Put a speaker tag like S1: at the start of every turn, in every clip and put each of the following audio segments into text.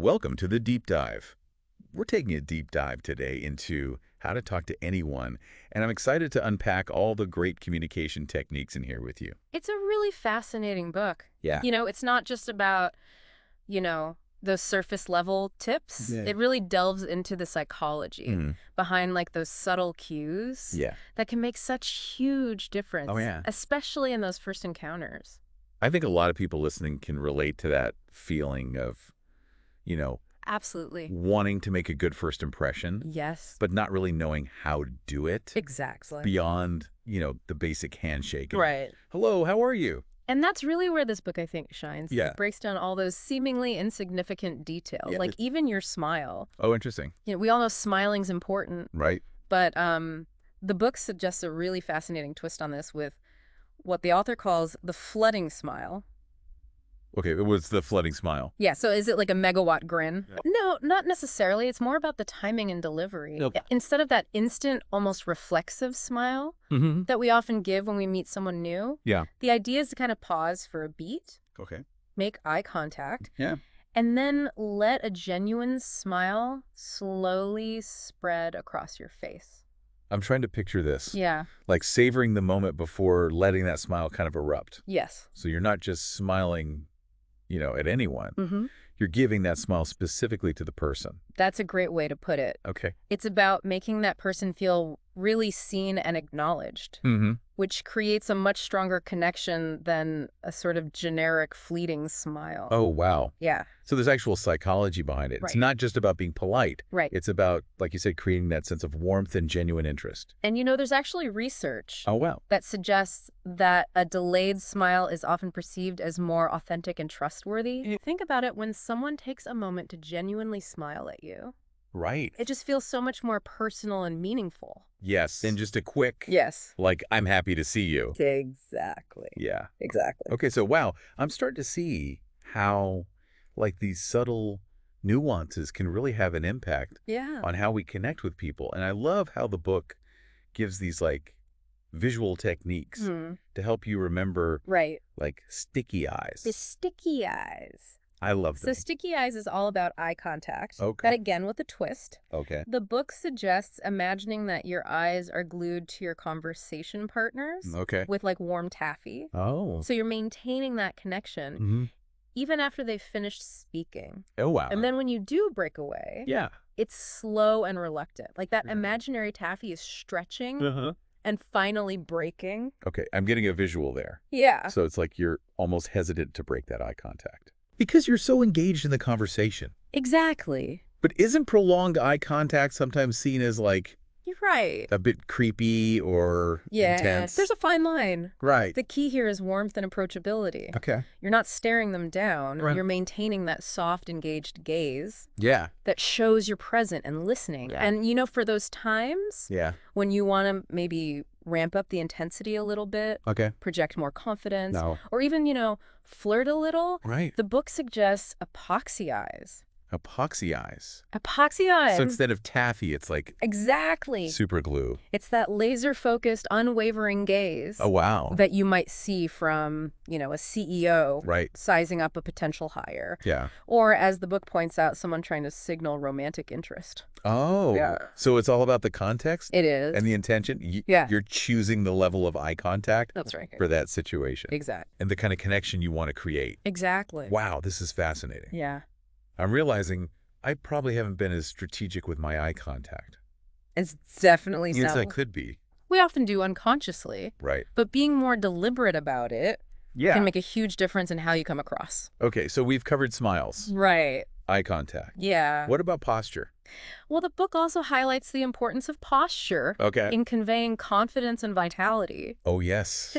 S1: Welcome to the Deep Dive. We're taking a deep dive today into how to talk to anyone, and I'm excited to unpack all the great communication techniques in here with you.
S2: It's a really fascinating book.
S1: Yeah.
S2: It's not just about, those surface level tips.
S1: Yeah.
S2: It really delves into the psychology behind like those subtle cues that can make such huge difference.
S1: Oh, yeah.
S2: Especially in those first encounters.
S1: I think a lot of people listening can relate to that feeling of,
S2: Absolutely.
S1: wanting to make a good first impression,
S2: Yes.
S1: but not really knowing how to do it
S2: Exactly.
S1: beyond, the basic handshake.
S2: Right.
S1: Hello, how are you?
S2: And that's really where this book, I think, shines.
S1: Yeah.
S2: It breaks down all those seemingly insignificant details,
S1: Yeah,
S2: like even your smile.
S1: Oh, interesting.
S2: We all know smiling's important,
S1: Right.
S2: but the book suggests a really fascinating twist on this with what the author calls the flooding smile.
S1: Okay, it was the flooding smile.
S2: Yeah, so is it like a megawatt grin?
S1: Yeah.
S2: No, not necessarily. It's more about the timing and delivery.
S1: Nope.
S2: Instead of that instant, almost reflexive smile
S1: Mm-hmm.
S2: that we often give when we meet someone new,
S1: Yeah.
S2: the idea is to kind of pause for a beat,
S1: Okay.
S2: make eye contact,
S1: Yeah.
S2: and then let a genuine smile slowly spread across your face.
S1: I'm trying to picture this.
S2: Yeah.
S1: Like savoring the moment before letting that smile kind of erupt.
S2: Yes.
S1: So you're not just smiling, at anyone.
S2: Mm-hmm.
S1: You're giving that smile specifically to the person.
S2: That's a great way to put it.
S1: Okay.
S2: It's about making that person feel really seen and acknowledged,
S1: Mm-hmm.
S2: which creates a much stronger connection than a sort of generic, fleeting smile.
S1: Oh, wow.
S2: Yeah,
S1: So there's actual psychology behind it. It's
S2: Right.
S1: not just about being polite.
S2: right.
S1: It's about, like you said, creating that sense of warmth and genuine interest.
S2: And there's actually research
S1: Oh, wow.
S2: that suggests that a delayed smile is often perceived as more authentic and trustworthy. Think about it when someone takes a moment to genuinely smile at you.
S1: Right.
S2: It just feels so much more personal and meaningful.
S1: Yes. And just a quick,
S2: Yes.
S1: like, I'm happy to see you.
S2: Exactly.
S1: Yeah.
S2: Exactly.
S1: Okay, so wow, I'm starting to see how, like, these subtle nuances can really have an impact
S2: Yeah.
S1: on how we connect with people. And I love how the book gives these, like, visual techniques to help you remember,
S2: Right.
S1: like, sticky eyes.
S2: The sticky eyes.
S1: I love
S2: So
S1: them.
S2: sticky eyes is all about eye contact.
S1: Okay.
S2: That again with a twist.
S1: Okay.
S2: The book suggests imagining that your eyes are glued to your conversation partners
S1: Okay.
S2: with like warm taffy.
S1: Oh.
S2: So you're maintaining that connection
S1: Mm-hmm.
S2: even after they've finished speaking.
S1: Oh, wow.
S2: And then when you do break away,
S1: yeah.
S2: it's slow and reluctant. Like that
S1: Yeah.
S2: imaginary taffy is stretching
S1: Uh-huh.
S2: and finally breaking.
S1: Okay, I'm getting a visual there.
S2: Yeah.
S1: So it's like you're almost hesitant to break that eye contact. Because you're so engaged in the conversation.
S2: Exactly.
S1: But isn't prolonged eye contact sometimes seen as, like,
S2: You're right.
S1: a bit creepy or intense?
S2: There's a fine line.
S1: Right.
S2: The key here is warmth and approachability.
S1: Okay.
S2: You're not staring them down.
S1: Right.
S2: You're maintaining that soft, engaged gaze
S1: Yeah.
S2: that shows you're present and listening.
S1: Yeah.
S2: And, for those times
S1: Yeah.
S2: when you want to maybe ramp up the intensity a little bit,
S1: Okay.
S2: project more confidence,
S1: No.
S2: or even, flirt a little,
S1: Right.
S2: the book suggests epoxy eyes.
S1: Epoxy eyes.
S2: Epoxy eyes.
S1: So instead of taffy, it's like
S2: Exactly.
S1: super glue.
S2: It's that laser-focused, unwavering gaze
S1: Oh, wow.
S2: that you might see from, a CEO
S1: Right.
S2: sizing up a potential hire.
S1: Yeah.
S2: Or, as the book points out, someone trying to signal romantic interest.
S1: Oh.
S2: Yeah.
S1: So it's all about the context
S2: It is.
S1: and the intention.
S2: Yeah.
S1: You're choosing the level of eye contact
S2: That's right.
S1: for that situation.
S2: Exactly.
S1: And the kind of connection you want to create.
S2: Exactly.
S1: Wow, this is fascinating.
S2: Yeah.
S1: I'm realizing I probably haven't been as strategic with my eye contact.
S2: It's definitely
S1: Yes, I
S2: something
S1: could be.
S2: we often do unconsciously,
S1: Right.
S2: but being more deliberate about it
S1: Yeah.
S2: can make a huge difference in how you come across.
S1: Okay, so we've covered smiles,
S2: Right.
S1: eye contact.
S2: Yeah.
S1: What about posture?
S2: Well, the book also highlights the importance of posture
S1: Okay.
S2: in conveying confidence and vitality.
S1: Oh, yes.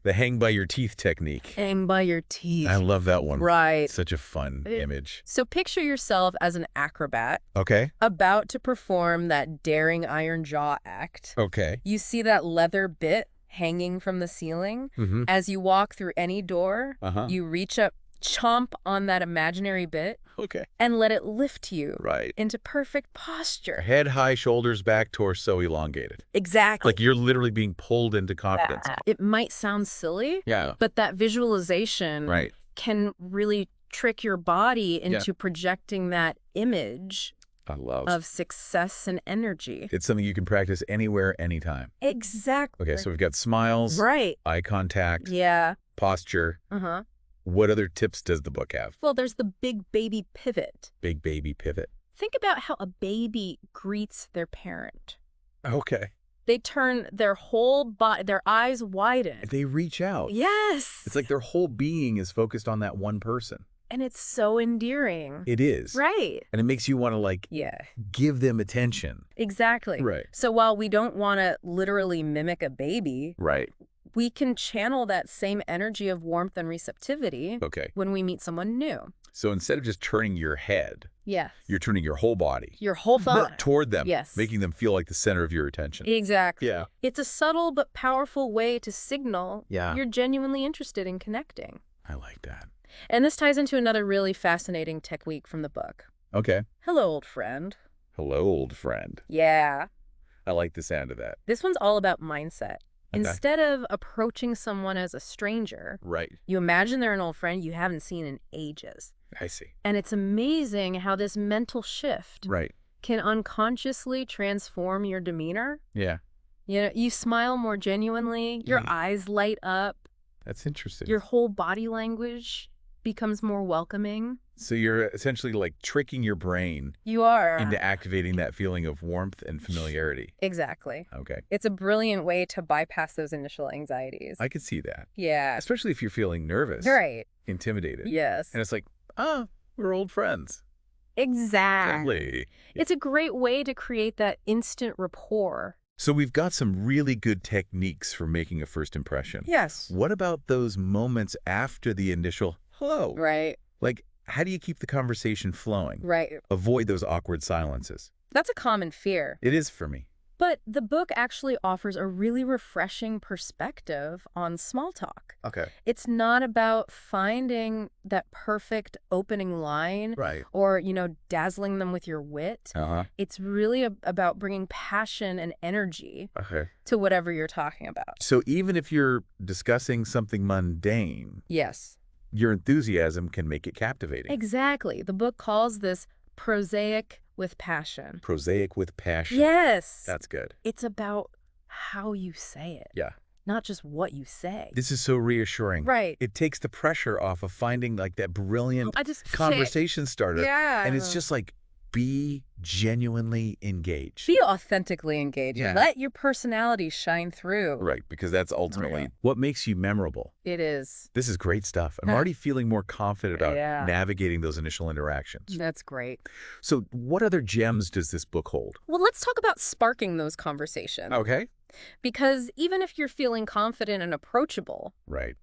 S1: The hang by your teeth technique.
S2: Hang by your teeth.
S1: I love that one.
S2: Right.
S1: Such a fun image.
S2: So picture yourself as an acrobat
S1: Okay.
S2: about to perform that daring iron jaw act.
S1: Okay.
S2: You see that leather bit hanging from the ceiling.
S1: Mm-hmm.
S2: As you walk through any door,
S1: Uh-huh.
S2: you reach up, chomp on that imaginary bit,
S1: Okay.
S2: and let it lift you
S1: Right.
S2: into perfect posture.
S1: Head high, shoulders back, torso elongated.
S2: Exactly.
S1: Like you're literally being pulled into confidence.
S2: It might sound silly,
S1: Yeah.
S2: but that visualization
S1: Right.
S2: can really trick your body
S1: Yeah.
S2: into projecting that image
S1: I love
S2: of success and energy.
S1: It's something you can practice anywhere, anytime.
S2: Exactly.
S1: Okay, so we've got smiles,
S2: Right.
S1: eye contact,
S2: Yeah.
S1: posture.
S2: Uh-huh.
S1: What other tips does the book have?
S2: Well, there's the big baby pivot.
S1: Big baby pivot.
S2: Think about how a baby greets their parent.
S1: Okay.
S2: They turn their whole body, their eyes widen.
S1: They reach out.
S2: Yes.
S1: It's like their whole being is focused on that one person.
S2: And it's so endearing.
S1: It is.
S2: Right.
S1: And it makes you want to, like,
S2: Yeah.
S1: give them attention.
S2: Exactly.
S1: Right.
S2: So while we don't want to literally mimic a baby,
S1: Right.
S2: we can channel that same energy of warmth and receptivity
S1: Okay.
S2: when we meet someone new.
S1: So instead of just turning your head,
S2: Yes.
S1: you're turning your whole body
S2: Your whole body.
S1: toward them,
S2: Yes.
S1: making them feel like the center of your attention.
S2: Exactly.
S1: Yeah.
S2: It's a subtle but powerful way to signal
S1: Yeah.
S2: you're genuinely interested in connecting.
S1: I like that.
S2: And this ties into another really fascinating technique from the book.
S1: Okay.
S2: Hello, old friend.
S1: Hello, old friend.
S2: Yeah.
S1: I like the sound of that.
S2: This one's all about mindset.
S1: Okay.
S2: Instead of approaching someone as a stranger,
S1: Right.
S2: you imagine they're an old friend you haven't seen in ages.
S1: I see.
S2: And it's amazing how this mental shift
S1: Right.
S2: can unconsciously transform your demeanor.
S1: Yeah.
S2: You know, you smile more genuinely, your eyes light up,
S1: That's interesting.
S2: your whole body language becomes more welcoming.
S1: So you're essentially like tricking your brain
S2: You are.
S1: into activating that feeling of warmth and familiarity.
S2: Exactly.
S1: Okay.
S2: It's a brilliant way to bypass those initial anxieties.
S1: I could see that.
S2: Yeah.
S1: Especially if you're feeling nervous,
S2: Right.
S1: intimidated.
S2: Yes.
S1: And it's like, oh, we're old friends.
S2: Exactly.
S1: Lovely.
S2: It's a great way to create that instant rapport.
S1: So we've got some really good techniques for making a first impression.
S2: Yes.
S1: What about those moments after the initial hello?
S2: Right.
S1: Like, how do you keep the conversation flowing?
S2: Right.
S1: Avoid those awkward silences.
S2: That's a common fear.
S1: It is for me.
S2: But the book actually offers a really refreshing perspective on small talk.
S1: Okay.
S2: It's not about finding that perfect opening line
S1: Right.
S2: or, dazzling them with your wit.
S1: Uh-huh.
S2: It's really about bringing passion and energy
S1: Okay.
S2: to whatever you're talking about.
S1: So even if you're discussing something mundane,
S2: Yes.
S1: your enthusiasm can make it captivating.
S2: Exactly. The book calls this prosaic with passion.
S1: Prosaic with passion.
S2: Yes.
S1: That's good.
S2: It's about how you say it,
S1: Yeah.
S2: not just what you say.
S1: This is so reassuring.
S2: Right.
S1: It takes the pressure off of finding like that brilliant
S2: I just
S1: conversation starter.
S2: Yeah.
S1: And it's just like, be genuinely engaged.
S2: Be authentically engaged.
S1: Yeah.
S2: Let your personality shine through.
S1: Right, because that's ultimately
S2: Yeah.
S1: what makes you memorable.
S2: It is.
S1: This is great stuff. I'm already feeling more confident about
S2: Yeah.
S1: navigating those initial interactions.
S2: That's great.
S1: So what other gems does this book hold?
S2: Well, let's talk about sparking those conversations.
S1: Okay.
S2: Because even if you're feeling confident and approachable,
S1: Right.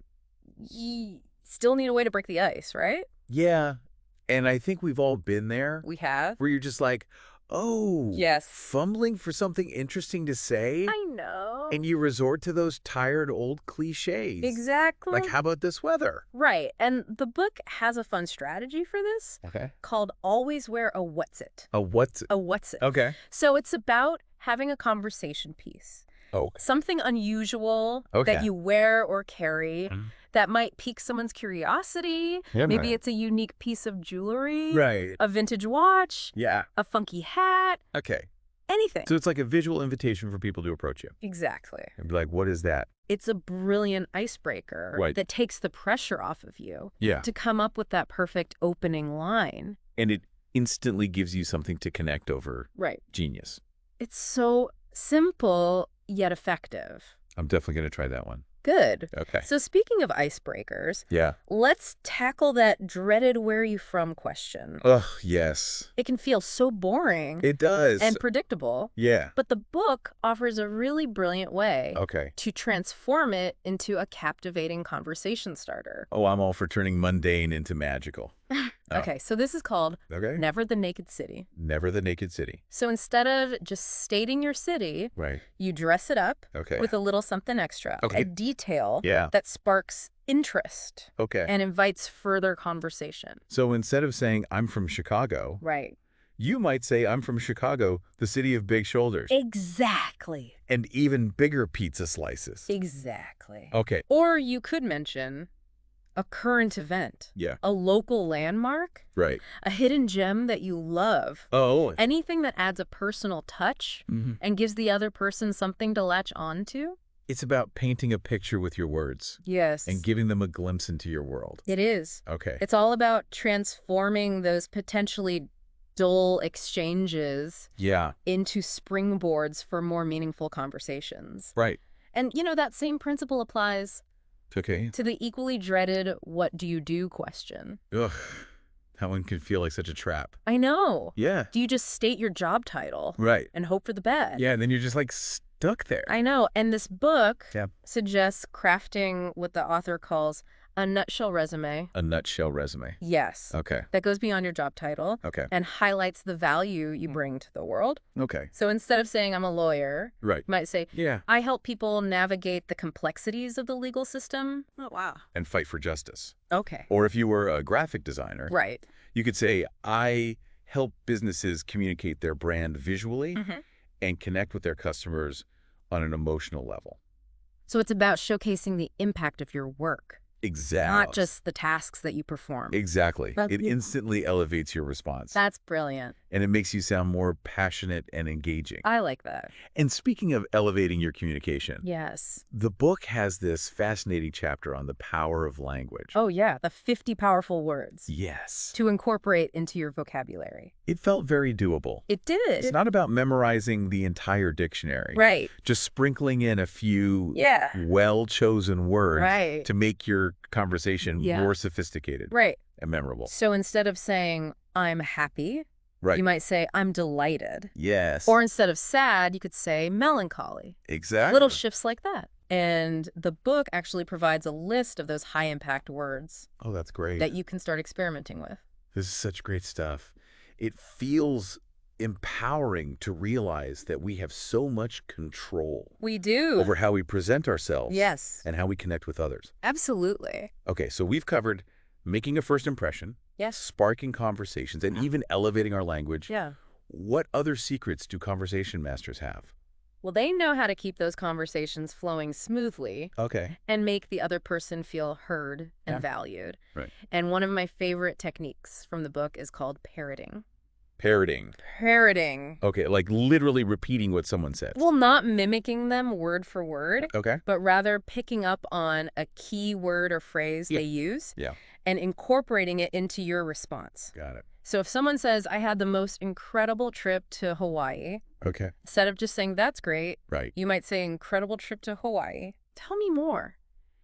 S2: you still need a way to break the ice, right?
S1: Yeah. And I think we've all been there
S2: We have.
S1: where you're just like, oh,
S2: Yes.
S1: fumbling for something interesting to say.
S2: I know.
S1: And you resort to those tired old cliches.
S2: Exactly.
S1: Like, how about this weather?
S2: Right. And the book has a fun strategy for this
S1: Okay.
S2: called Always Wear a What's-It.
S1: What's
S2: A What's-It.
S1: Okay.
S2: So it's about having a conversation piece.
S1: Oh.
S2: Something unusual
S1: Okay.
S2: that you wear or carry
S1: Mhm.
S2: that might pique someone's curiosity.
S1: Yeah,
S2: Maybe
S1: man.
S2: it's a unique piece of jewelry,
S1: Right.
S2: a vintage watch,
S1: Yeah.
S2: a funky hat,
S1: Okay.
S2: anything.
S1: So it's like a visual invitation for people to approach you
S2: Exactly.
S1: and be like, what is that?
S2: It's a brilliant icebreaker
S1: Right.
S2: that takes the pressure off of you
S1: Yeah.
S2: to come up with that perfect opening line.
S1: And it instantly gives you something to connect over.
S2: Right.
S1: Genius.
S2: It's so simple yet effective.
S1: I'm definitely going to try that one.
S2: Good.
S1: Okay.
S2: So speaking of icebreakers,
S1: Yeah.
S2: let's tackle that dreaded where are you from question.
S1: Ugh, yes.
S2: It can feel so boring
S1: It does.
S2: and predictable,
S1: Yeah.
S2: but the book offers a really brilliant way
S1: Okay.
S2: to transform it into a captivating conversation starter.
S1: Oh, I'm all for turning mundane into magical. Oh.
S2: Okay, so this is called
S1: Okay.
S2: Never the Naked City.
S1: Never the naked city.
S2: So instead of just stating your city,
S1: Right.
S2: you dress it up
S1: Okay.
S2: with a little something extra,
S1: Okay.
S2: a detail
S1: Yeah.
S2: that sparks interest
S1: Okay.
S2: and invites further conversation.
S1: So instead of saying, I'm from Chicago,
S2: Right.
S1: you might say, I'm from Chicago, the city of big shoulders,
S2: Exactly.
S1: and even bigger pizza slices.
S2: Exactly.
S1: Okay.
S2: Or you could mention, a current event,
S1: Yeah.
S2: a local landmark,
S1: Right.
S2: a hidden gem that you love.
S1: Oh.
S2: Anything that adds a personal touch and gives the other person something to latch on to.
S1: It's about painting a picture with your words
S2: Yes.
S1: and giving them a glimpse into your world.
S2: It is.
S1: Okay.
S2: It's all about transforming those potentially dull exchanges
S1: Yeah.
S2: into springboards for more meaningful conversations.
S1: Right.
S2: And, that same principle applies
S1: Okay.
S2: to the equally dreaded "what do you do" question.
S1: Ugh. That one can feel like such a trap.
S2: I know.
S1: Yeah.
S2: Do you just state your job title
S1: Right.
S2: and hope for the best?
S1: Yeah, and then you're just like stuck there.
S2: I know. And this book
S1: Yeah.
S2: suggests crafting what the author calls a nutshell resume.
S1: A nutshell resume.
S2: Yes.
S1: Okay.
S2: That goes beyond your job title
S1: Okay.
S2: and highlights the value you bring to the world.
S1: Okay.
S2: So instead of saying I'm a lawyer,
S1: Right.
S2: you might say,
S1: Yeah.
S2: I help people navigate the complexities of the legal system. Oh, wow.
S1: And fight for justice.
S2: Okay.
S1: Or if you were a graphic designer,
S2: Right.
S1: you could say, I help businesses communicate their brand visually and connect with their customers on an emotional level.
S2: So it's about showcasing the impact of your work,
S1: Exactly.
S2: not just the tasks that you perform.
S1: Exactly. It instantly elevates your response.
S2: That's brilliant.
S1: And it makes you sound more passionate and engaging.
S2: I like that.
S1: And speaking of elevating your communication,
S2: Yes.
S1: the book has this fascinating chapter on the power of language.
S2: Oh, yeah. The 50 powerful words
S1: Yes.
S2: to incorporate into your vocabulary.
S1: It felt very doable.
S2: It did.
S1: It's not about memorizing the entire dictionary.
S2: Right.
S1: Just sprinkling in a few
S2: Yeah.
S1: well-chosen words
S2: Right.
S1: to make your conversation
S2: Yeah.
S1: more sophisticated
S2: Right.
S1: and memorable.
S2: So instead of saying, I'm happy,
S1: Right.
S2: you might say, I'm delighted.
S1: Yes.
S2: Or instead of sad, you could say melancholy.
S1: Exactly.
S2: Little shifts like that. And the book actually provides a list of those high-impact words
S1: Oh, that's great.
S2: that you can start experimenting with.
S1: This is such great stuff. It feels empowering to realize that we have so much control
S2: We do.
S1: over how we present ourselves
S2: Yes.
S1: and how we connect with others.
S2: Absolutely.
S1: Okay, so we've covered making a first impression,
S2: Yes.
S1: sparking conversations, and even elevating our language.
S2: Yeah.
S1: What other secrets do conversation masters have?
S2: Well, they know how to keep those conversations flowing smoothly
S1: Okay.
S2: and make the other person feel heard and
S1: Yeah.
S2: valued.
S1: Right.
S2: And one of my favorite techniques from the book is called parroting.
S1: Parroting.
S2: Parroting.
S1: Okay, like literally repeating what someone said.
S2: Well, not mimicking them word for word,
S1: Okay.
S2: but rather picking up on a key word or phrase
S1: Yeah.
S2: they use
S1: Yeah.
S2: and incorporating it into your response.
S1: Got it.
S2: So if someone says, I had the most incredible trip to Hawaii,
S1: Okay.
S2: instead of just saying, that's great,
S1: Right.
S2: you might say, incredible trip to Hawaii. Tell me more.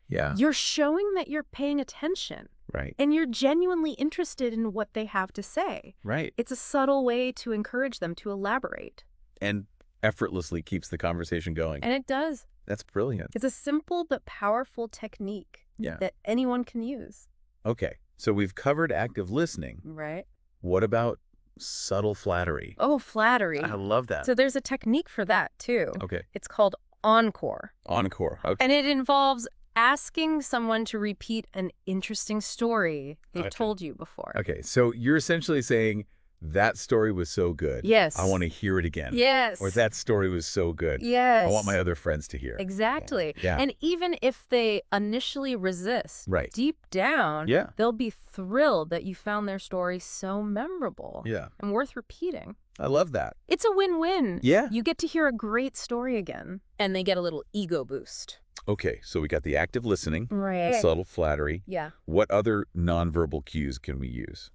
S1: Yeah.
S2: You're showing that you're paying attention
S1: Right.
S2: and you're genuinely interested in what they have to say.
S1: Right.
S2: It's a subtle way to encourage them to elaborate.
S1: And effortlessly keeps the conversation going.
S2: And it does.
S1: That's brilliant.
S2: It's a simple but powerful technique
S1: Yeah.
S2: that anyone can use.
S1: Okay. So we've covered active listening.
S2: Right?
S1: What about subtle flattery?
S2: Oh, flattery.
S1: I love that.
S2: So there's a technique for that, too.
S1: Okay.
S2: It's called encore.
S1: Encore. Okay.
S2: And it involves asking someone to repeat an interesting story they've
S1: Gotcha.
S2: told you before.
S1: Okay. So you're essentially saying that story was so good.
S2: Yes.
S1: I want to hear it again.
S2: Yes.
S1: Or that story was so good.
S2: Yes.
S1: I want my other friends to hear.
S2: Exactly.
S1: Yeah.
S2: And even if they initially resist,
S1: Right.
S2: deep down,
S1: Yeah.
S2: they'll be thrilled that you found their story so memorable
S1: Yeah.
S2: and worth repeating.
S1: I love that.
S2: It's a win-win.
S1: Yeah.
S2: You get to hear a great story again, and they get a little ego boost.
S1: Okay. So we got the active listening,
S2: Right.
S1: subtle flattery.
S2: Yeah.
S1: What other nonverbal cues can we use?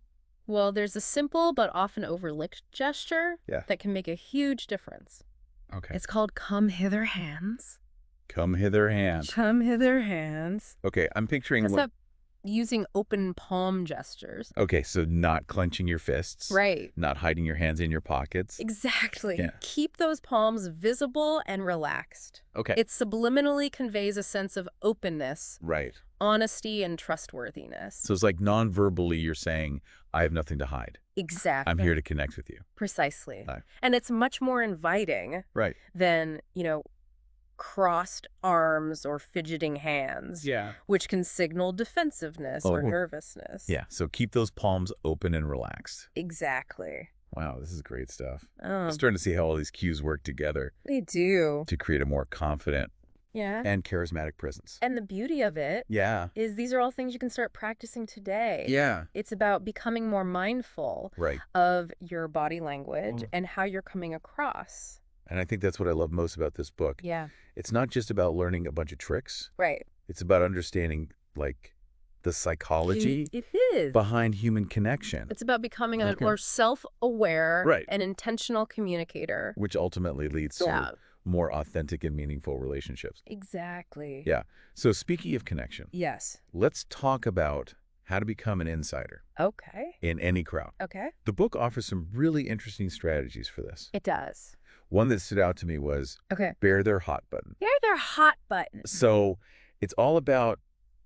S2: Well, there's a simple but often overlooked gesture
S1: Yeah.
S2: that can make a huge difference.
S1: Okay.
S2: It's called come hither hands.
S1: Come hither, hand.
S2: Come hither hands.
S1: Okay. I'm picturing
S2: That's
S1: what.
S2: up using open palm gestures.
S1: Okay. So not clenching your fists.
S2: Right.
S1: Not hiding your hands in your pockets.
S2: Exactly.
S1: Yeah.
S2: Keep those palms visible and relaxed.
S1: Okay.
S2: It subliminally conveys a sense of openness,
S1: Right.
S2: honesty, and trustworthiness.
S1: So it's like non-verbally you're saying, I have nothing to hide.
S2: Exactly.
S1: I'm here to connect with you.
S2: Precisely.
S1: Right.
S2: And it's much more inviting
S1: Right.
S2: than, crossed arms or fidgeting hands,
S1: Yeah.
S2: which can signal defensiveness or
S1: Oh.
S2: nervousness.
S1: Yeah. So keep those palms open and relaxed.
S2: Exactly.
S1: Wow, this is great stuff.
S2: Oh,
S1: I'm starting to see how all these cues work together
S2: they do.
S1: to create a more confident
S2: Yeah.
S1: and charismatic presence.
S2: And the beauty of it
S1: Yeah.
S2: is these are all things you can start practicing today.
S1: Yeah.
S2: It's about becoming more mindful
S1: Right.
S2: of your body language and how you're coming across.
S1: And I think that's what I love most about this book.
S2: Yeah.
S1: It's not just about learning a bunch of tricks.
S2: Right.
S1: It's about understanding, like, the psychology
S2: It is.
S1: behind human connection,
S2: It's about becoming a
S1: Okay.
S2: more self-aware
S1: Right.
S2: and intentional communicator.
S1: which ultimately leads
S2: Yeah.
S1: to more authentic and meaningful relationships.
S2: Exactly.
S1: Yeah. So speaking of connection,
S2: Yes.
S1: let's talk about how to become an insider
S2: Okay.
S1: in any crowd.
S2: Okay.
S1: The book offers some really interesting strategies for this.
S2: It does.
S1: One that stood out to me was
S2: Okay.
S1: bear their hot button.
S2: They're their hot button.
S1: So it's all about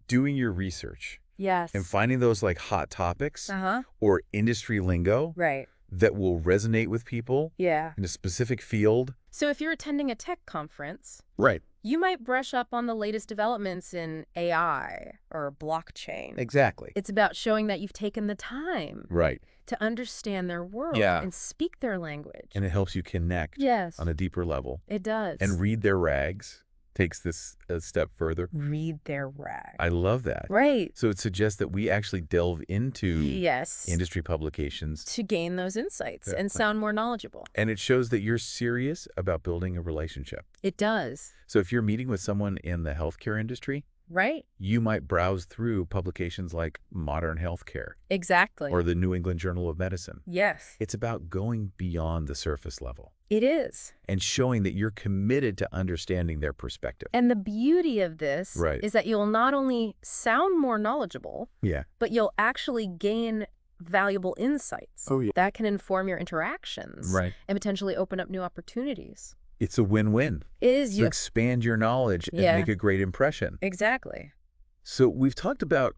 S1: doing your research
S2: Yes.
S1: and finding those like hot topics
S2: Uh-huh.
S1: or industry lingo
S2: Right.
S1: that will resonate with people
S2: Yeah.
S1: in a specific field.
S2: So if you're attending a tech conference,
S1: Right.
S2: you might brush up on the latest developments in AI or blockchain.
S1: Exactly.
S2: It's about showing that you've taken the time
S1: Right.
S2: to understand their world
S1: Yeah.
S2: and speak their language.
S1: And it helps you connect
S2: Yes,
S1: on a deeper level.
S2: it does.
S1: And read their rags takes this a step further.
S2: read their rag.
S1: I love that.
S2: Right.
S1: So it suggests that we actually delve into
S2: Yes.
S1: industry publications.
S2: To gain those insights
S1: Yeah.
S2: and sound more knowledgeable.
S1: And it shows that you're serious about building a relationship.
S2: It does.
S1: So if you're meeting with someone in the healthcare industry,
S2: Right?
S1: you might browse through publications like Modern Healthcare
S2: Exactly.
S1: or the New England Journal of Medicine.
S2: Yes,
S1: It's about going beyond the surface level
S2: it is.
S1: and showing that you're committed to understanding their perspective.
S2: And the beauty of this
S1: Right.
S2: is that you'll not only sound more knowledgeable,
S1: Yeah.
S2: but you'll actually gain valuable insights
S1: Oh, yeah.
S2: that can inform your interactions
S1: Right.
S2: and potentially open up new opportunities.
S1: It's a win-win.
S2: It is
S1: To expand your knowledge and
S2: Yeah.
S1: make a great impression.
S2: Exactly.
S1: So we've talked about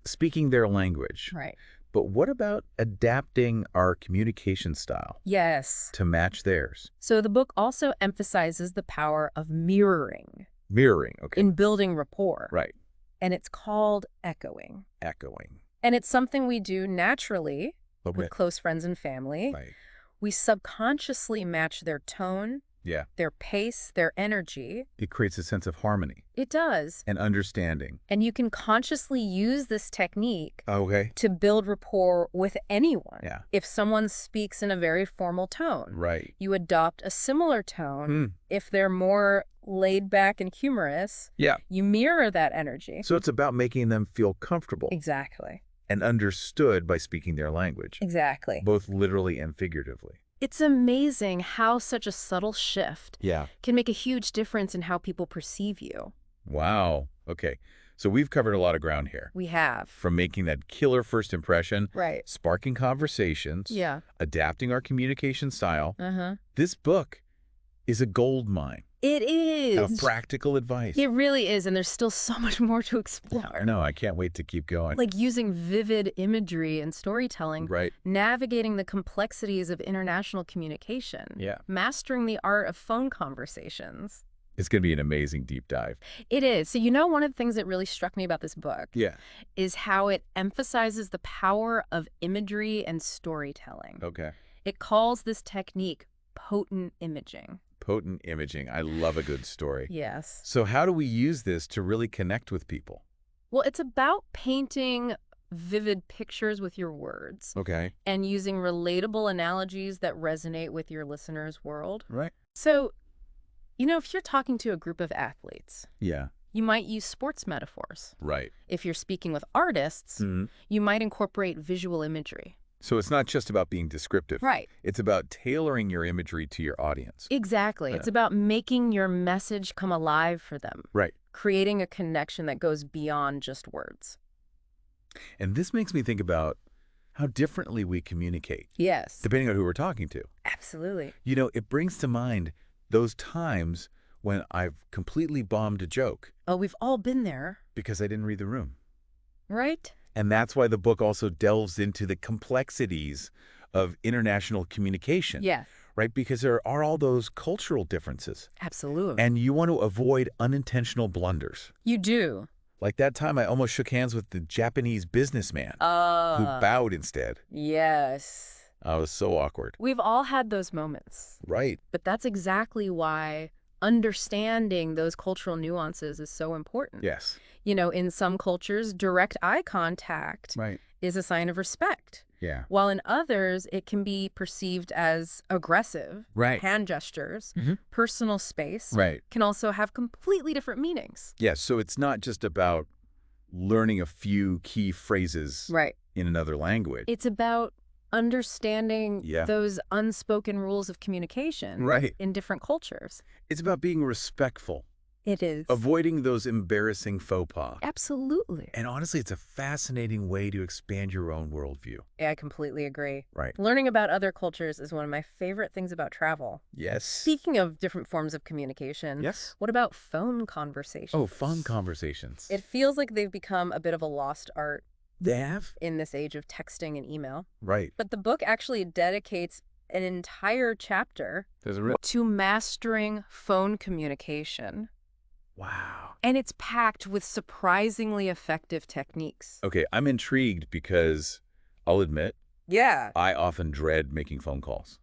S1: speaking their language,
S2: Right.
S1: but what about adapting our communication style
S2: Yes.
S1: to match theirs?
S2: So the book also emphasizes the power of mirroring
S1: Mirroring, okay.
S2: in building rapport.
S1: Right.
S2: And it's called echoing.
S1: Echoing.
S2: And it's something we do naturally
S1: Okay.
S2: with close friends and family.
S1: Right.
S2: We subconsciously match their tone,
S1: Yeah.
S2: their pace, their energy.
S1: It creates a sense of harmony
S2: It does.
S1: and understanding.
S2: And you can consciously use this technique
S1: Okay.
S2: to build rapport with anyone.
S1: Yeah.
S2: If someone speaks in a very formal tone,
S1: Right.
S2: you adopt a similar tone.
S1: Hmm.
S2: If they're more laid back and humorous,
S1: Yeah.
S2: you mirror that energy.
S1: So it's about making them feel comfortable
S2: Exactly.
S1: and understood by speaking their language,
S2: Exactly.
S1: both literally and figuratively.
S2: It's amazing how such a subtle shift
S1: Yeah.
S2: can make a huge difference in how people perceive you.
S1: Wow. Okay. So we've covered a lot of ground here.
S2: We have.
S1: From making that killer first impression,
S2: Right.
S1: sparking conversations,
S2: Yeah.
S1: adapting our communication style.
S2: Uh-huh.
S1: This book is a gold mine
S2: It
S1: of
S2: is.
S1: practical advice.
S2: It really is, and there's still so much more to explore.
S1: I know. I can't wait to keep going.
S2: Like using vivid imagery and storytelling,
S1: Right.
S2: navigating the complexities of international communication,
S1: Yeah.
S2: mastering the art of phone conversations.
S1: It's going to be an amazing deep dive.
S2: It is. So, one of the things that really struck me about this book
S1: Yeah.
S2: is how it emphasizes the power of imagery and storytelling.
S1: Okay.
S2: It calls this technique potent imaging.
S1: Potent imaging. I love a good story.
S2: Yes.
S1: So how do we use this to really connect with people?
S2: Well, it's about painting vivid pictures with your words
S1: Okay.
S2: and using relatable analogies that resonate with your listener's world.
S1: Right.
S2: So, if you're talking to a group of athletes,
S1: Yeah.
S2: you might use sports metaphors.
S1: Right.
S2: If you're speaking with artists,
S1: Mhm.
S2: you might incorporate visual imagery.
S1: So it's not just about being descriptive.
S2: Right.
S1: It's about tailoring your imagery to your audience.
S2: Exactly.
S1: Yeah.
S2: It's about making your message come alive for them,
S1: Right.
S2: creating a connection that goes beyond just words.
S1: And this makes me think about how differently we communicate,
S2: Yes.
S1: depending on who we're talking to.
S2: Absolutely.
S1: It brings to mind those times when I've completely bombed a joke
S2: Oh, we've all been there,
S1: because I didn't read the room.
S2: right?
S1: And that's why the book also delves into the complexities of international communication.
S2: Yeah,
S1: Right? Because there are all those cultural differences.
S2: absolutely.
S1: And you want to avoid unintentional blunders.
S2: You do.
S1: Like that time I almost shook hands with the Japanese businessman who
S2: Uh,
S1: bowed instead.
S2: yes.
S1: I was so awkward.
S2: We've all had those moments,
S1: Right.
S2: but that's exactly why understanding those cultural nuances is so important.
S1: Yes.
S2: You know, in some cultures, direct eye contact
S1: Right.
S2: is a sign of respect,
S1: Yeah.
S2: while in others, it can be perceived as aggressive.
S1: Right.
S2: Hand gestures,
S1: Mhm.
S2: personal space
S1: Right.
S2: can also have completely different meanings.
S1: Yes. So it's not just about learning a few key phrases
S2: Right.
S1: in another language.
S2: It's about understanding
S1: Yeah.
S2: those unspoken rules of communication
S1: Right.
S2: in different cultures.
S1: It's about being respectful,
S2: It is.
S1: avoiding those embarrassing faux pas.
S2: Absolutely.
S1: And honestly, it's a fascinating way to expand your own worldview.
S2: Yeah, I completely agree.
S1: Right.
S2: Learning about other cultures is one of my favorite things about travel.
S1: Yes.
S2: Speaking of different forms of communication,
S1: Yes.
S2: what about phone conversations?
S1: Oh, fun conversations.
S2: It feels like they've become a bit of a lost art
S1: They have?
S2: in this age of texting and email.
S1: Right.
S2: But the book actually dedicates an entire chapter
S1: There's a
S2: to mastering phone communication.
S1: Wow.
S2: And it's packed with surprisingly effective techniques.
S1: Okay, I'm intrigued because I'll admit,
S2: Yeah,
S1: I often dread making phone calls.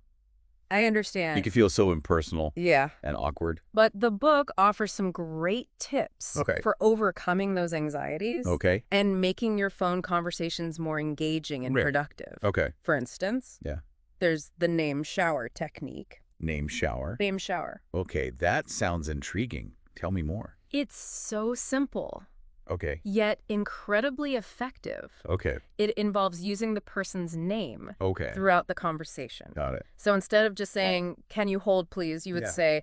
S2: I
S1: It
S2: understand.
S1: can feel so impersonal
S2: Yeah.
S1: and awkward.
S2: But the book offers some great tips
S1: Okay.
S2: for overcoming those anxieties
S1: Okay.
S2: and making your phone conversations more engaging and
S1: Right.
S2: productive.
S1: Okay.
S2: For instance,
S1: Yeah.
S2: there's the name shower technique.
S1: Name shower.
S2: Name shower.
S1: Okay, that sounds intriguing. Tell me more.
S2: It's so simple,
S1: Okay.
S2: yet incredibly effective.
S1: Okay.
S2: It involves using the person's name
S1: Okay.
S2: throughout the conversation.
S1: Got it.
S2: So instead of just saying, "Can you hold, please?" you would
S1: Yeah.
S2: say,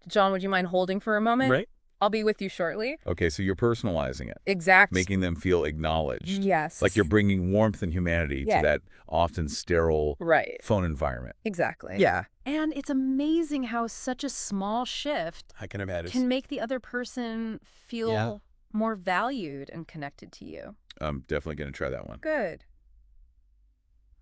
S2: "John, would you mind holding for a moment?
S1: Right.
S2: I'll be with you shortly."
S1: Okay, so you're personalizing it,
S2: Exactly.
S1: making them feel acknowledged.
S2: Yes.
S1: Like you're bringing warmth and humanity
S2: Yeah.
S1: to that often sterile
S2: Right.
S1: phone environment.
S2: Exactly.
S1: Yeah.
S2: And it's amazing how such a small shift
S1: I can imagine.
S2: can make the other person feel
S1: Yeah.
S2: more valued and connected to you.
S1: I'm definitely going to try that one.
S2: Good.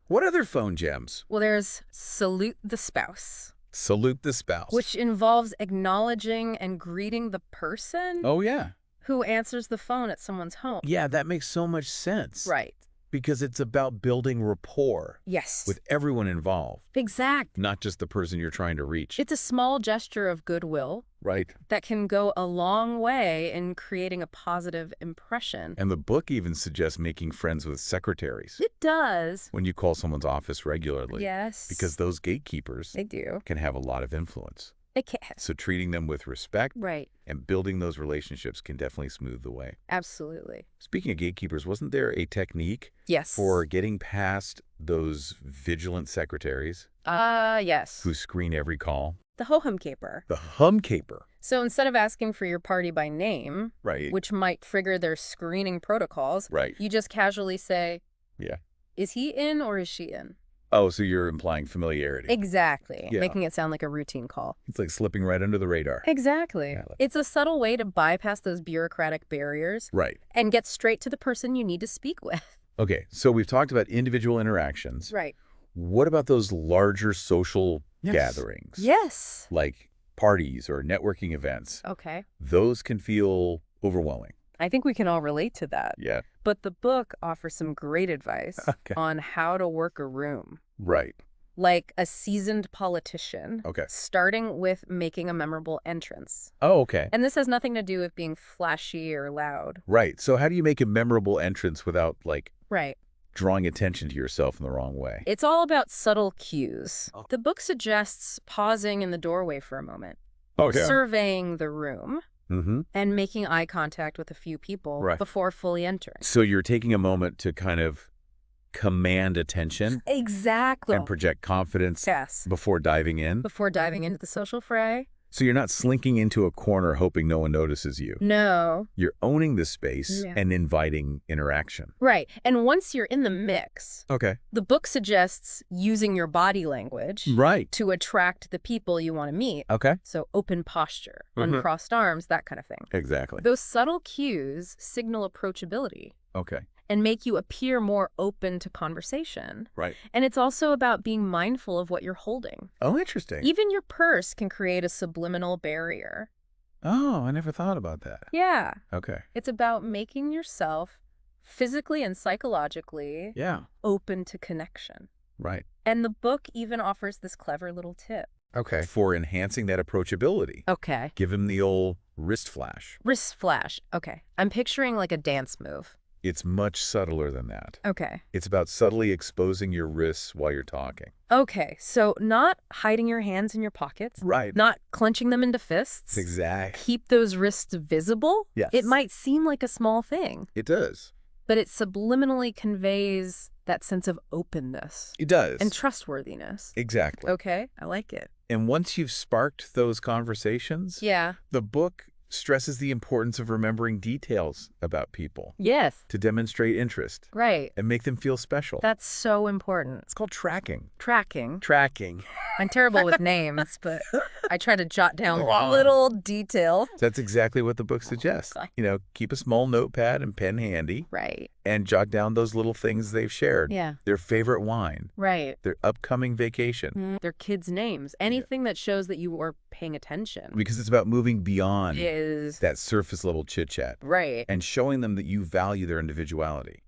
S1: What other phone gems?
S2: Well, there's salute the spouse,
S1: Salute the spouse.
S2: which involves acknowledging and greeting the person
S1: Oh, yeah.
S2: who answers the phone at someone's home.
S1: Yeah, that makes so much sense.
S2: Right.
S1: Because it's about building rapport
S2: Yes.
S1: with everyone involved,
S2: Exact.
S1: not just the person you're trying to reach.
S2: It's a small gesture of goodwill
S1: Right.
S2: that can go a long way in creating a positive impression.
S1: And the book even suggests making friends with secretaries
S2: It does.
S1: when you call someone's office regularly.
S2: Yes.
S1: Because those gatekeepers
S2: they do.
S1: can have a lot of influence.
S2: It can.
S1: So treating them with respect
S2: Right.
S1: and building those relationships can definitely smooth the way.
S2: Absolutely.
S1: Speaking of gatekeepers, wasn't there a technique
S2: Yes.
S1: for getting past those vigilant secretaries
S2: Yes.
S1: who screen every call?
S2: The ho-hum caper.
S1: The hum caper.
S2: So instead of asking for your party by name,
S1: Right.
S2: which might trigger their screening protocols,
S1: Right.
S2: you just casually say,
S1: Yeah.
S2: "Is he in or is she in?"
S1: Oh, so you're implying familiarity.
S2: Exactly.
S1: Yeah.
S2: Making it sound like a routine call.
S1: It's like slipping right under the radar.
S2: Exactly.
S1: Yeah, like-
S2: It's a subtle way to bypass those bureaucratic barriers
S1: Right.
S2: and get straight to the person you need to speak with.
S1: Okay, so we've talked about individual interactions.
S2: Right.
S1: What about those larger social
S2: Yes.
S1: gatherings?
S2: Yes.
S1: Like parties or networking events.
S2: Okay.
S1: Those can feel overwhelming.
S2: I think we can all relate to that.
S1: Yeah.
S2: But the book offers some great advice
S1: Okay.
S2: on how to work a room.
S1: Right.
S2: Like a seasoned politician,
S1: Okay.
S2: starting with making a memorable entrance.
S1: Oh, okay.
S2: And this has nothing to do with being flashy or loud.
S1: Right. So how do you make a memorable entrance without, like,
S2: Right.
S1: drawing attention to yourself in the wrong way?
S2: It's all about subtle cues.
S1: Oh.
S2: The book suggests pausing in the doorway for a moment,
S1: Oh,
S2: surveying the room,
S1: Mm-hmm.
S2: and making eye contact with a few people
S1: Right.
S2: before fully entering.
S1: So you're taking a moment to kind of command attention
S2: Exactly.
S1: and project confidence
S2: Yes.
S1: before diving in.
S2: Before diving into the social fray?
S1: So you're not slinking into a corner hoping no one notices you.
S2: No.
S1: You're owning the space
S2: Yeah.
S1: and inviting interaction.
S2: Right. And once you're in the mix,
S1: Okay.
S2: the book suggests using your body language
S1: Right.
S2: to attract the people you want to meet.
S1: Okay.
S2: So open posture,
S1: Mhm.
S2: uncrossed arms, that kind of thing.
S1: Exactly.
S2: Those subtle cues signal approachability
S1: Okay.
S2: and make you appear more open to conversation.
S1: Right.
S2: And it's also about being mindful of what you're holding.
S1: Oh, interesting.
S2: Even your purse can create a subliminal barrier.
S1: Oh, I never thought about that.
S2: Yeah.
S1: Okay.
S2: It's about making yourself physically and psychologically
S1: Yeah.
S2: open to connection.
S1: Right.
S2: And the book even offers this clever little tip.
S1: Okay. For enhancing that approachability.
S2: Okay.
S1: Give him the old wrist flash.
S2: Wrist flash. Okay. I'm picturing like a dance move.
S1: It's much subtler than that.
S2: Okay.
S1: It's about subtly exposing your wrists while you're talking.
S2: Okay. So not hiding your hands in your pockets.
S1: Right.
S2: Not clenching them into fists.
S1: Exactly.
S2: Keep those wrists visible.
S1: Yes.
S2: It might seem like a small thing,
S1: It does.
S2: but it subliminally conveys that sense of openness
S1: It does.
S2: and trustworthiness.
S1: Exactly.
S2: Okay. I like it.
S1: And once you've sparked those conversations,
S2: Yeah.
S1: the book stresses the importance of remembering details about people
S2: Yes.
S1: to demonstrate interest
S2: Right.
S1: and make them feel special.
S2: That's so important.
S1: It's called tracking.
S2: Tracking.
S1: Tracking.
S2: I'm terrible with names, but I try to jot down
S1: Wow.
S2: little details.
S1: That's exactly what the book suggests. Keep a small notepad and pen handy
S2: Right.
S1: and jot down those little things they've shared.
S2: Yeah.
S1: Their favorite wine,
S2: Right.
S1: their upcoming vacation.
S2: Their kids' names. Anything that shows that you are paying attention
S1: Because it's about moving beyond
S2: is
S1: that surface level chit chat
S2: right.
S1: and showing them that you value their individuality.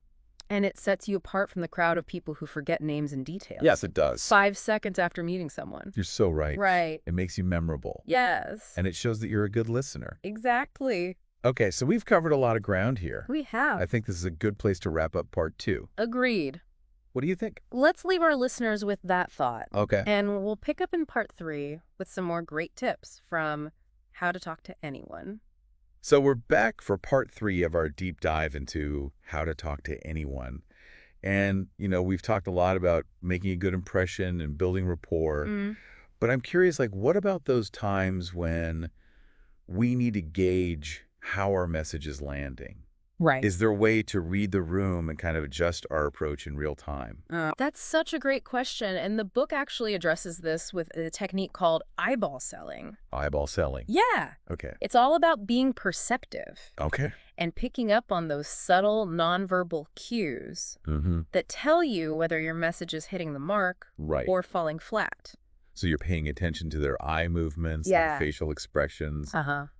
S2: And it sets you apart from the crowd of people who forget names and details.
S1: Yes, it does.
S2: 5 seconds after meeting someone.
S1: You're so right.
S2: Right.
S1: It makes you memorable.
S2: Yes.
S1: And it shows that you're a good listener.
S2: Exactly.
S1: Okay, so we've covered a lot of ground here.
S2: We have.
S1: I think this is a good place to wrap up part 2.
S2: Agreed.
S1: What do you think?
S2: Let's leave our listeners with that thought.
S1: Okay.
S2: And we'll pick up in part 3 with some more great tips from how to talk to anyone.
S1: So we're back for part 3 of our deep dive into how to talk to anyone. And, we've talked a lot about making a good impression and building rapport. But I'm curious, what about those times when we need to gauge how our message is landing?
S2: Right.
S1: Is there a way to read the room and kind of adjust our approach in real time?
S2: That's such a great question. And the book actually addresses this with a technique called eyeball selling.
S1: Eyeball selling.
S2: Yeah.
S1: Okay.
S2: It's all about being perceptive
S1: Okay.
S2: and picking up on those subtle nonverbal cues that tell you whether your message is hitting the mark
S1: Right.
S2: or falling flat.
S1: So you're paying attention to their eye movements,
S2: Yeah.
S1: their facial expressions,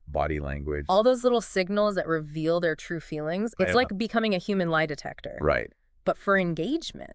S1: body language.
S2: All those little signals that reveal their true feelings. It's like becoming a human lie detector.
S1: Right.
S2: But for engagement.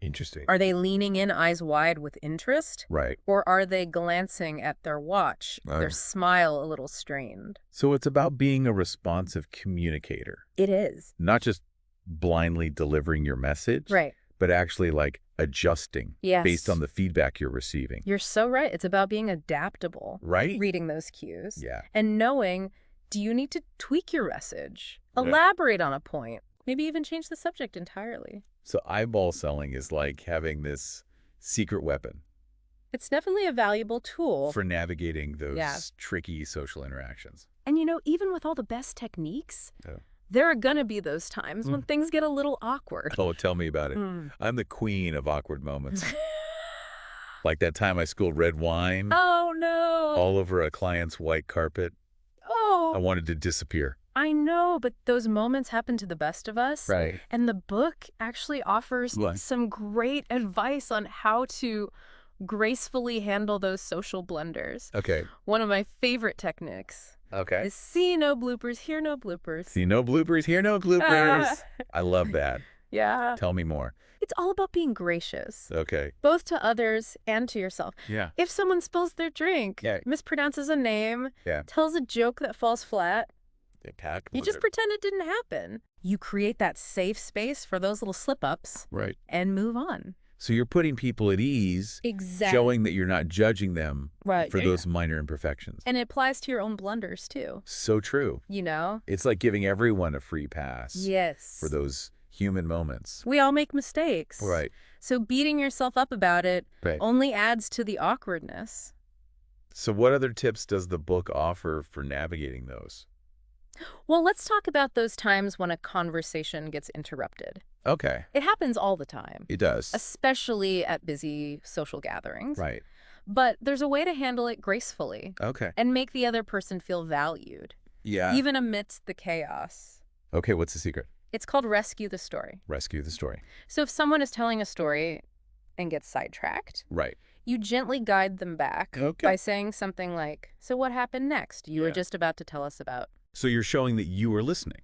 S1: Interesting.
S2: Are they leaning in eyes wide with interest?
S1: Right.
S2: Or are they glancing at their watch, their smile a little strained?
S1: So it's about being a responsive communicator,
S2: It is.
S1: not just blindly delivering your message,
S2: Right.
S1: but actually adjusting
S2: Yes.
S1: based on the feedback you're receiving.
S2: You're so right. It's about being adaptable.
S1: Right?
S2: Reading those cues.
S1: Yeah.
S2: And knowing, do you need to tweak your message?
S1: Yeah.
S2: Elaborate on a point. Maybe even change the subject entirely.
S1: So eyeball selling is like having this secret weapon
S2: It's definitely a valuable tool.
S1: for navigating those tricky social interactions.
S2: And even with all the best techniques,
S1: Yeah.
S2: there are going to be those times when things get a little awkward.
S1: Oh, tell me about it. I'm the queen of awkward moments. Like that time I spilled red wine
S2: Oh, no.
S1: all over a client's white carpet. I
S2: Oh,
S1: wanted to disappear.
S2: I know, but those moments happen to the best of us.
S1: Right.
S2: And the book actually offers
S1: What?
S2: some great advice on how to gracefully handle those social blunders.
S1: Okay.
S2: One of my favorite techniques
S1: Okay.
S2: is see no bloopers, hear no bloopers.
S1: See no bloopers, hear no bloopers. I love that.
S2: Yeah.
S1: Tell me more.
S2: It's all about being gracious,
S1: Okay.
S2: both to others and to yourself.
S1: Yeah.
S2: If someone spills their drink,
S1: Yeah.
S2: mispronounces a name,
S1: Yeah.
S2: tells a joke that falls flat,
S1: They pack.
S2: you just pretend it didn't happen. You create that safe space for those little slip-ups
S1: Right.
S2: and move on.
S1: So you're putting people at ease,
S2: Exactly.
S1: showing that you're not judging them
S2: Right.
S1: for those minor imperfections.
S2: And it applies to your own blunders, too.
S1: So true.
S2: It's
S1: It's like giving everyone a free pass
S2: Yes.
S1: for those human moments.
S2: We all make mistakes.
S1: Right.
S2: So beating yourself up about it
S1: Right.
S2: only adds to the awkwardness.
S1: So what other tips does the book offer for navigating those?
S2: Well, let's talk about those times when a conversation gets interrupted.
S1: Okay.
S2: It happens all the time,
S1: It does.
S2: especially at busy social gatherings.
S1: Right.
S2: But there's a way to handle it gracefully
S1: Okay.
S2: and make the other person feel valued,
S1: Yeah.
S2: even amidst the chaos.
S1: Okay, what's the secret?
S2: It's called rescue the story.
S1: Rescue the story.
S2: So if someone is telling a story and gets sidetracked,
S1: Right.
S2: you gently guide them back
S1: Okay.
S2: by saying something like, so what happened next? You were
S1: Yeah.
S2: just about to tell us about.
S1: So you're showing that you are listening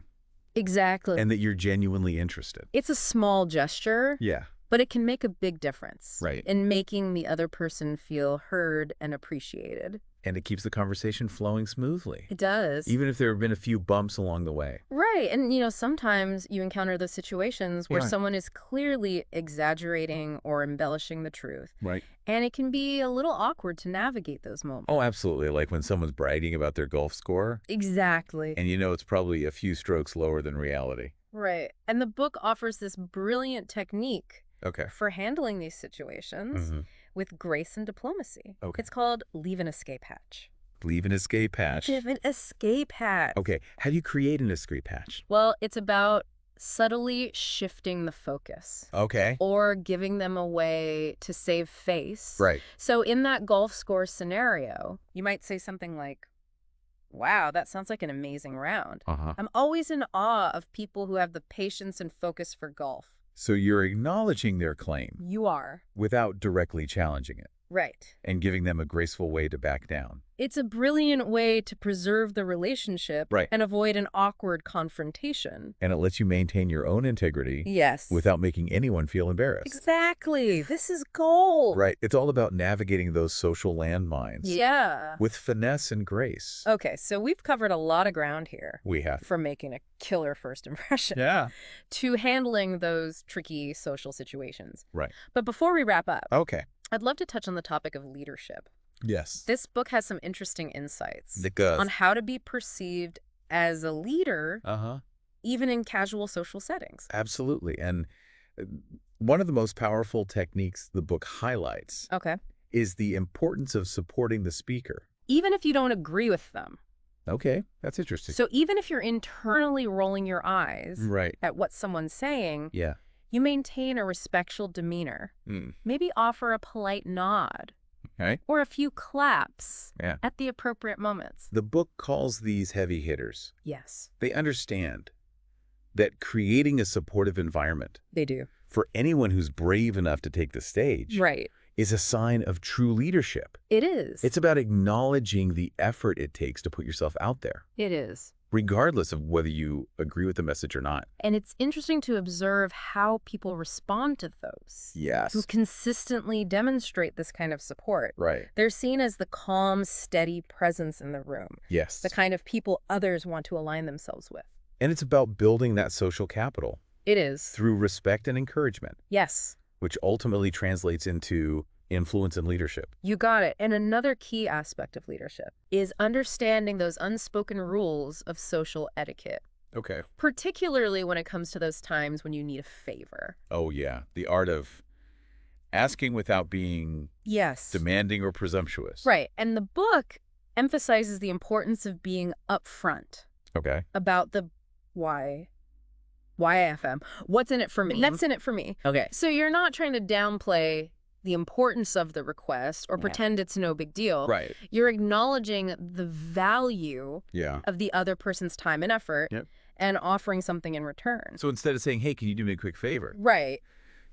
S2: Exactly.
S1: and that you're genuinely interested.
S2: It's a small gesture,
S1: Yeah.
S2: But it can make a big difference
S1: Right.
S2: in making the other person feel heard and appreciated.
S1: And it keeps the conversation flowing smoothly,
S2: It does.
S1: even if there have been a few bumps along the way.
S2: Right. And, sometimes you encounter those situations where
S1: Yeah.
S2: someone is clearly exaggerating or embellishing the truth.
S1: Right.
S2: And it can be a little awkward to navigate those moments.
S1: Oh, absolutely. Like when someone's bragging about their golf score,
S2: Exactly.
S1: and it's probably a few strokes lower than reality.
S2: Right. And the book offers this brilliant technique
S1: Okay.
S2: for handling these situations with grace and diplomacy.
S1: Okay.
S2: It's called leave an escape hatch.
S1: Leave an escape hatch.
S2: Leave an escape hatch.
S1: Okay. How do you create an escape hatch?
S2: Well, it's about subtly shifting the focus.
S1: Okay.
S2: Or giving them a way to save face.
S1: Right.
S2: So in that golf score scenario, you might say something like, wow, that sounds like an amazing round. I'm always in awe of people who have the patience and focus for golf.
S1: So you're acknowledging their claim
S2: You are.
S1: without directly challenging it
S2: Right.
S1: and giving them a graceful way to back down.
S2: It's a brilliant way to preserve the relationship
S1: Right.
S2: and avoid an awkward confrontation.
S1: And it lets you maintain your own integrity
S2: Yes.
S1: without making anyone feel embarrassed.
S2: Exactly. This is gold.
S1: Right. It's all about navigating those social landmines
S2: Yeah.
S1: with finesse and grace.
S2: Okay, so we've covered a lot of ground here.
S1: We have.
S2: From making a killer first impression
S1: Yeah.
S2: to handling those tricky social situations.
S1: Right.
S2: But before we wrap up,
S1: Okay.
S2: I'd love to touch on the topic of leadership.
S1: Yes.
S2: This book has some interesting insights
S1: It does.
S2: on how to be perceived as a leader,
S1: Uh-huh.
S2: even in casual social settings.
S1: Absolutely. And one of the most powerful techniques the book highlights
S2: Okay.
S1: is the importance of supporting the speaker.
S2: Even if you don't agree with them.
S1: Okay. That's interesting.
S2: So even if you're internally rolling your eyes
S1: Right.
S2: at what someone's saying,
S1: Yeah.
S2: you maintain a respectful demeanor. Maybe offer a polite nod.
S1: Okay.
S2: Or a few claps
S1: Yeah.
S2: at the appropriate moments.
S1: The book calls these heavy hitters.
S2: Yes,
S1: They understand that creating a supportive environment
S2: they do.
S1: for anyone who's brave enough to take the stage
S2: Right.
S1: is a sign of true leadership.
S2: It is.
S1: It's about acknowledging the effort it takes to put yourself out there,
S2: It is.
S1: regardless of whether you agree with the message or not.
S2: And it's interesting to observe how people respond to those who
S1: Yes.
S2: consistently demonstrate this kind of support.
S1: Right.
S2: They're seen as the calm, steady presence in the room,
S1: Yes.
S2: the kind of people others want to align themselves with.
S1: And it's about building that social capital
S2: It is.
S1: through respect and encouragement,
S2: Yes.
S1: which ultimately translates into influence and leadership.
S2: You got it. And another key aspect of leadership is understanding those unspoken rules of social etiquette,
S1: Okay.
S2: particularly when it comes to those times when you need a favor.
S1: Oh, yeah. The art of asking without being
S2: Yes.
S1: demanding or presumptuous.
S2: Right. And the book emphasizes the importance of being upfront
S1: Okay.
S2: about the why. YFM. What's in it for me? That's in it for me.
S1: Okay.
S2: So you're not trying to downplay the importance of the request or pretend it's no big deal.
S1: Right.
S2: You're acknowledging the value
S1: Yeah.
S2: of the other person's time and effort
S1: Yep.
S2: and offering something in return.
S1: So instead of saying, hey, can you do me a quick favor?
S2: Right.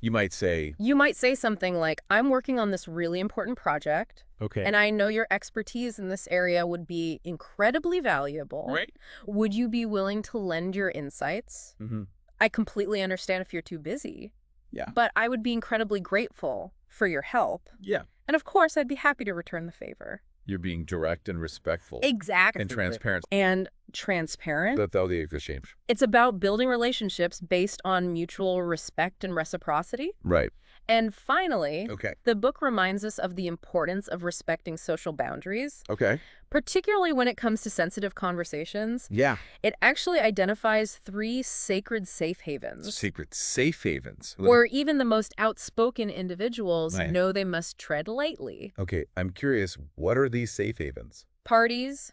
S1: You might say,
S2: You might say something like, I'm working on this really important project,
S1: okay.
S2: and I know your expertise in this area would be incredibly valuable.
S1: Right.
S2: Would you be willing to lend your insights?
S1: Mm-hmm.
S2: I completely understand if you're too busy.
S1: Yeah.
S2: But I would be incredibly grateful for your help.
S1: Yeah.
S2: And of course, I'd be happy to return the favor.
S1: You're being direct and respectful.
S2: Exactly.
S1: And transparent.
S2: And transparent.
S1: That's the exchange.
S2: It's about building relationships based on mutual respect and reciprocity.
S1: Right.
S2: And finally,
S1: Okay.
S2: the book reminds us of the importance of respecting social boundaries,
S1: Okay.
S2: particularly when it comes to sensitive conversations.
S1: Yeah.
S2: It actually identifies 3 sacred safe havens,
S1: Secret safe havens.
S2: where even the most outspoken individuals
S1: Right.
S2: know they must tread lightly.
S1: Okay. I'm curious, what are these safe havens?
S2: Parties,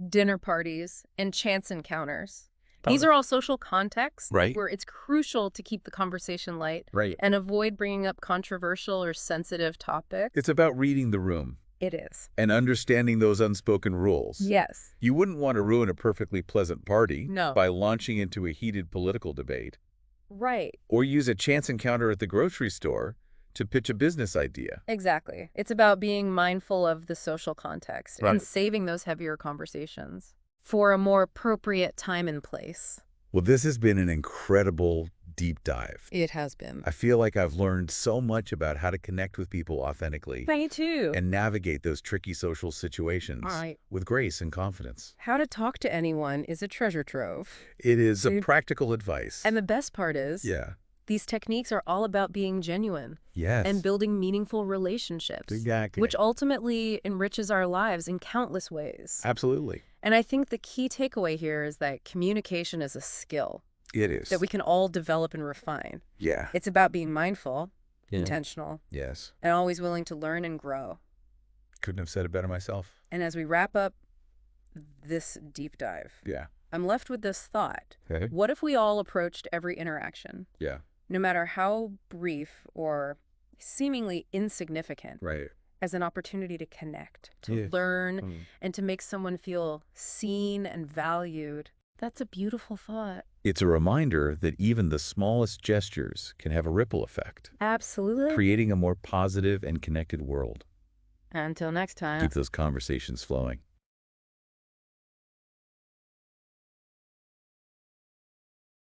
S2: dinner parties, and chance encounters. These are all social contexts
S1: Right.
S2: where it's crucial to keep the conversation light
S1: Right.
S2: and avoid bringing up controversial or sensitive topics.
S1: It's about reading the room
S2: It is.
S1: and understanding those unspoken rules.
S2: Yes.
S1: You wouldn't want to ruin a perfectly pleasant party
S2: No.
S1: by launching into a heated political debate,
S2: Right.
S1: or use a chance encounter at the grocery store to pitch a business idea.
S2: Exactly. It's about being mindful of the social context
S1: Right.
S2: and saving those heavier conversations for a more appropriate time and place.
S1: Well, this has been an incredible deep dive.
S2: It has been.
S1: I feel like I've learned so much about how to connect with people authentically
S2: Me too.
S1: and navigate those tricky social situations
S2: All right.
S1: with grace and confidence.
S2: How to talk to anyone is a treasure trove.
S1: It is a
S2: See?
S1: practical advice.
S2: And the best part is,
S1: Yeah.
S2: these techniques are all about being genuine
S1: Yes.
S2: and building meaningful relationships,
S1: Exactly.
S2: which ultimately enriches our lives in countless ways.
S1: Absolutely.
S2: And I think the key takeaway here is that communication is a skill
S1: It is.
S2: that we can all develop and refine.
S1: Yeah.
S2: It's about being mindful, intentional,
S1: Yes.
S2: and always willing to learn and grow.
S1: Couldn't have said it better myself.
S2: And as we wrap up this deep dive,
S1: Yeah.
S2: I'm left with this thought.
S1: Okay.
S2: What if we all approached every interaction,
S1: Yeah.
S2: no matter how brief or seemingly insignificant,
S1: Right.
S2: as an opportunity to connect, to
S1: Yes.
S2: learn, and to make someone feel seen and valued? That's a beautiful thought.
S1: It's a reminder that even the smallest gestures can have a ripple effect,
S2: Absolutely.
S1: creating a more positive and connected world.
S2: Until next time.
S1: Keep those conversations flowing.